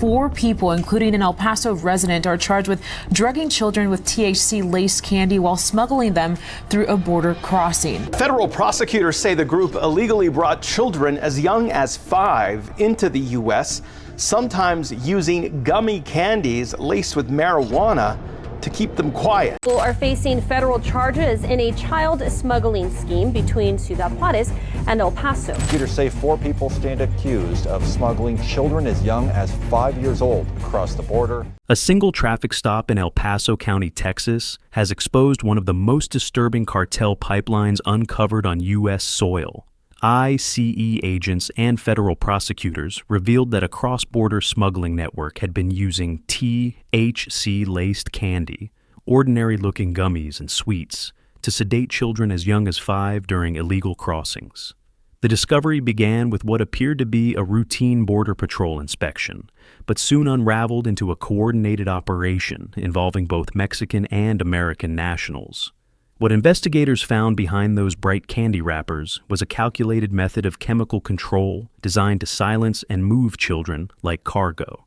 4 people, including an El Paso resident, are charged with drugging children with THC-laced candy while smuggling them through a border crossing. Federal prosecutors say the group illegally brought children as young as 5 into the U.S., sometimes using gummy candies laced with marijuana to keep them quiet. People are facing federal charges in a child smuggling scheme between Ciudad Juarez and El Paso. Prosecutors say 4 people stand accused of smuggling children as young as 5 years old across the border. A single traffic stop in El Paso County, Texas, has exposed one of the most disturbing cartel pipelines uncovered on U.S. soil. ICE agents and federal prosecutors revealed that a cross-border smuggling network had been using THC-laced candy, ordinary-looking gummies and sweets, to sedate children as young as 5 during illegal crossings. The discovery began with what appeared to be a routine Border Patrol inspection, but soon unraveled into a coordinated operation involving both Mexican and American nationals. What investigators found behind those bright candy wrappers was a calculated method of chemical control designed to silence and move children like cargo.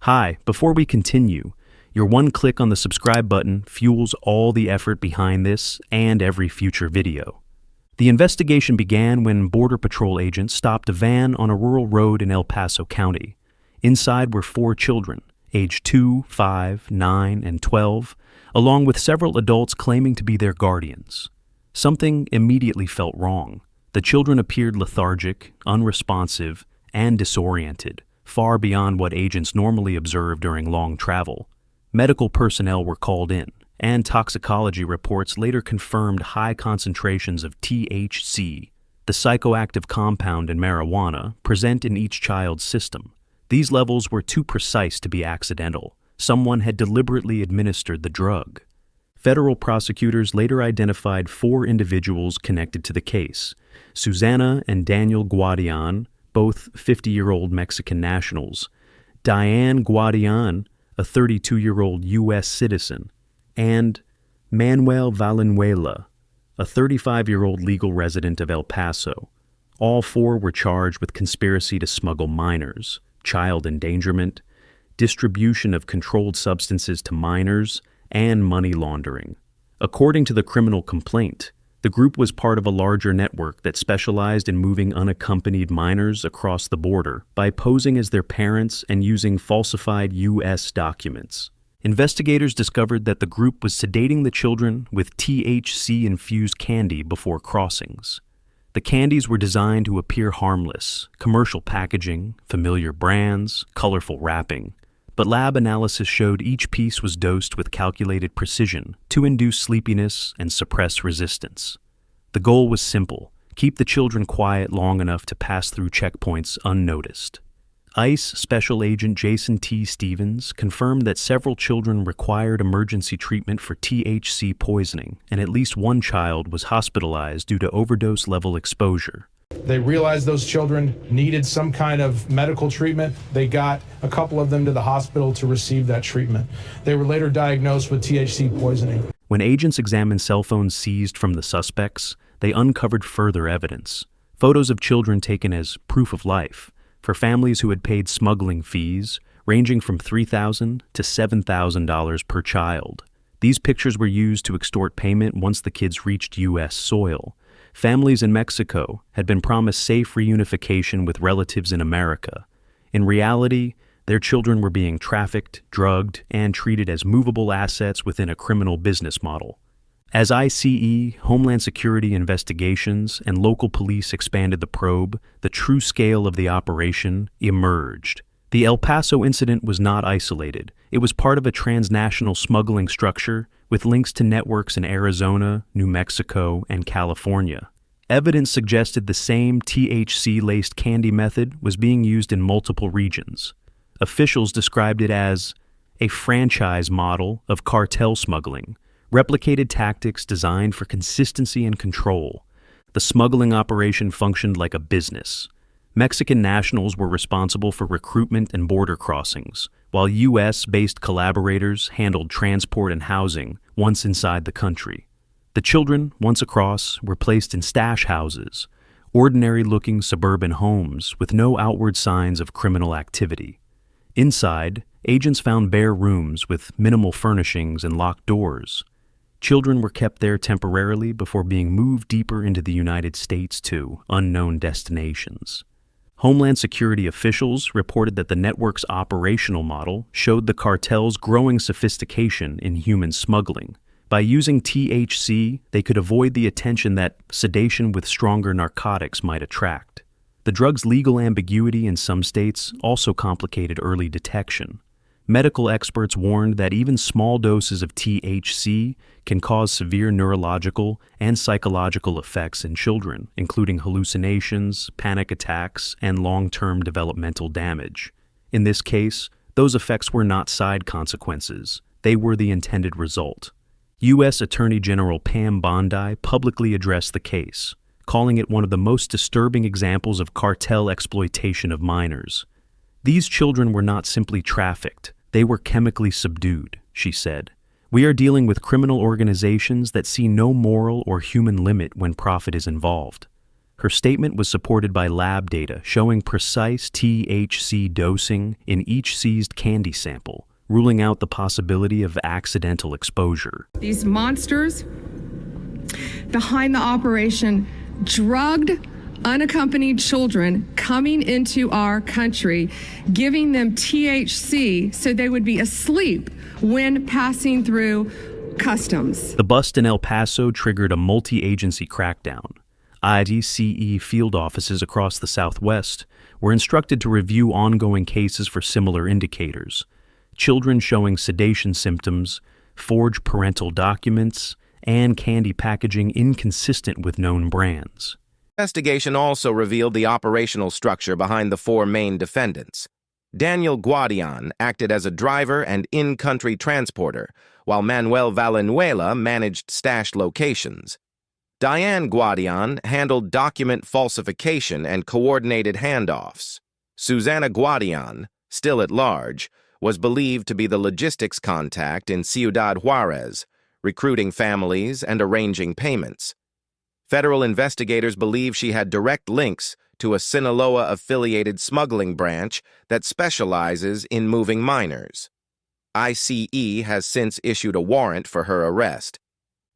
Hi, before we continue, your one click on the subscribe button fuels all the effort behind this and every future video. The investigation began when Border Patrol agents stopped a van on a rural road in El Paso County. Inside were 4 children, aged 2, 5, 9, and 12, along with several adults claiming to be their guardians. Something immediately felt wrong. The children appeared lethargic, unresponsive, and disoriented, far beyond what agents normally observe during long travel. Medical personnel were called in, and toxicology reports later confirmed high concentrations of THC, the psychoactive compound in marijuana, present in each child's system. These levels were too precise to be accidental. Someone had deliberately administered the drug. Federal prosecutors later identified 4 individuals connected to the case: Susana and Daniel Guadian, both 50-year-old Mexican nationals; Diane Guadian, a 32-year-old U.S. citizen; and Manuel Valenzuela, a 35-year-old legal resident of El Paso. All 4 were charged with conspiracy to smuggle minors, child endangerment, distribution of controlled substances to minors, and money laundering. According to the criminal complaint, the group was part of a larger network that specialized in moving unaccompanied minors across the border by posing as their parents and using falsified U.S. documents. Investigators discovered that the group was sedating the children with THC-infused candy before crossings. The candies were designed to appear harmless: commercial packaging, familiar brands, colorful wrapping. But lab analysis showed each piece was dosed with calculated precision to induce sleepiness and suppress resistance. The goal was simple: keep the children quiet long enough to pass through checkpoints unnoticed. ICE Special Agent Jason T. Stevens confirmed that several children required emergency treatment for THC poisoning, and at least 1 child was hospitalized due to overdose-level exposure. They realized those children needed some kind of medical treatment. They got a couple of them to the hospital to receive that treatment. They were later diagnosed with THC poisoning. When agents examined cell phones seized from the suspects, they uncovered further evidence: photos of children taken as proof of life for families who had paid smuggling fees ranging from $3,000 to $7,000 per child. These pictures were used to extort payment once the kids reached U.S. soil. Families in Mexico had been promised safe reunification with relatives in America. In reality, their children were being trafficked, drugged, and treated as movable assets within a criminal business model. As ICE, Homeland Security investigations, and local police expanded the probe, the true scale of the operation emerged. The El Paso incident was not isolated. It was part of a transnational smuggling structure with links to networks in Arizona, New Mexico, and California. Evidence suggested the same THC-laced candy method was being used in multiple regions. Officials described it as a franchise model of cartel smuggling, replicated tactics designed for consistency and control. The smuggling operation functioned like a business. Mexican nationals were responsible for recruitment and border crossings, while U.S.-based collaborators handled transport and housing once inside the country. The children, once across, were placed in stash houses, ordinary-looking suburban homes with no outward signs of criminal activity. Inside, agents found bare rooms with minimal furnishings and locked doors. Children were kept there temporarily before being moved deeper into the United States to unknown destinations. Homeland Security officials reported that the network's operational model showed the cartel's growing sophistication in human smuggling. By using THC, they could avoid the attention that sedation with stronger narcotics might attract. The drug's legal ambiguity in some states also complicated early detection. Medical experts warned that even small doses of THC can cause severe neurological and psychological effects in children, including hallucinations, panic attacks, and long-term developmental damage. In this case, those effects were not side consequences. They were the intended result. U.S. Attorney General Pam Bondi publicly addressed the case, calling it one of the most disturbing examples of cartel exploitation of minors. These children were not simply trafficked. They were chemically subdued, she said. We are dealing with criminal organizations that see no moral or human limit when profit is involved. Her statement was supported by lab data showing precise THC dosing in each seized candy sample, ruling out the possibility of accidental exposure. These monsters behind the operation drugged unaccompanied children coming into our country, giving them THC so they would be asleep when passing through customs. The bust in El Paso triggered a multi-agency crackdown. IDCE field offices across the Southwest were instructed to review ongoing cases for similar indicators: children showing sedation symptoms, forged parental documents, and candy packaging inconsistent with known brands. Investigation also revealed the operational structure behind the four main defendants. Daniel Guadian acted as a driver and in-country transporter, while Manuel Valenzuela managed stash locations. Diane Guadian handled document falsification and coordinated handoffs. Susana Guadian, still at large, was believed to be the logistics contact in Ciudad Juarez, recruiting families and arranging payments. Federal investigators believe she had direct links to a Sinaloa-affiliated smuggling branch that specializes in moving minors. ICE has since issued a warrant for her arrest.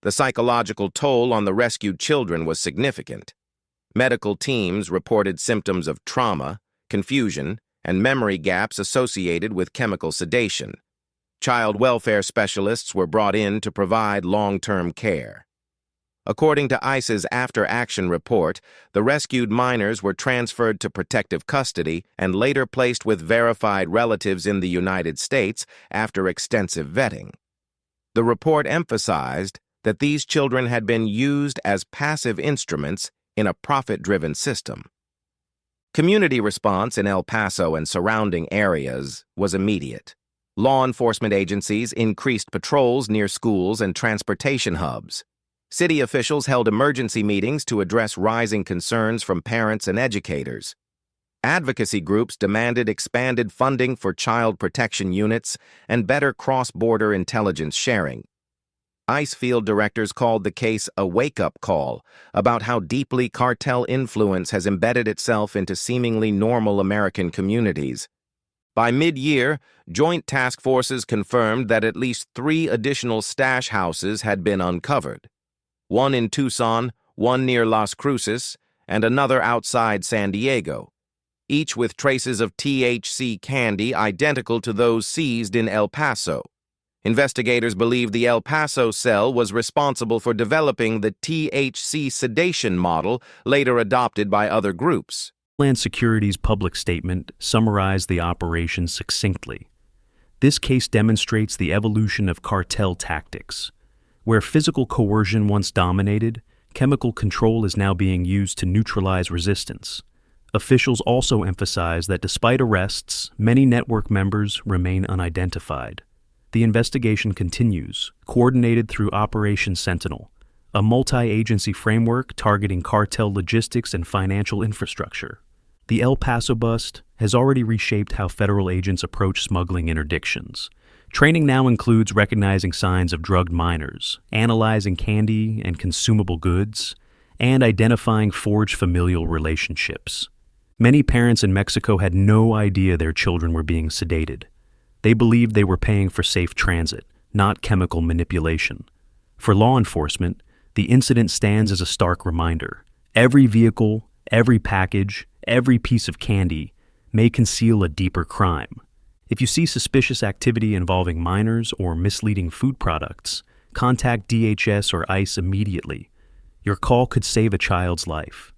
The psychological toll on the rescued children was significant. Medical teams reported symptoms of trauma, confusion, and memory gaps associated with chemical sedation. Child welfare specialists were brought in to provide long-term care. According to ICE's after-action report, the rescued minors were transferred to protective custody and later placed with verified relatives in the United States after extensive vetting. The report emphasized that these children had been used as passive instruments in a profit-driven system. Community response in El Paso and surrounding areas was immediate. Law enforcement agencies increased patrols near schools and transportation hubs. City officials held emergency meetings to address rising concerns from parents and educators. Advocacy groups demanded expanded funding for child protection units and better cross-border intelligence sharing. ICE field directors called the case a wake-up call about how deeply cartel influence has embedded itself into seemingly normal American communities. By mid-year, joint task forces confirmed that at least 3 additional stash houses had been uncovered. One in Tucson, one near Las Cruces, and another outside San Diego, each with traces of THC candy identical to those seized in El Paso. Investigators believe the El Paso cell was responsible for developing the THC sedation model later adopted by other groups. Homeland Security's public statement summarized the operation succinctly. This case demonstrates the evolution of cartel tactics. Where physical coercion once dominated, chemical control is now being used to neutralize resistance. Officials also emphasize that despite arrests, many network members remain unidentified. The investigation continues, coordinated through Operation Sentinel, a multi-agency framework targeting cartel logistics and financial infrastructure. The El Paso bust has already reshaped how federal agents approach smuggling interdictions. Training now includes recognizing signs of drugged minors, analyzing candy and consumable goods, and identifying forged familial relationships. Many parents in Mexico had no idea their children were being sedated. They believed they were paying for safe transit, not chemical manipulation. For law enforcement, the incident stands as a stark reminder. Every vehicle, every package, every piece of candy may conceal a deeper crime. If you see suspicious activity involving minors or misleading food products, contact DHS or ICE immediately. Your call could save a child's life.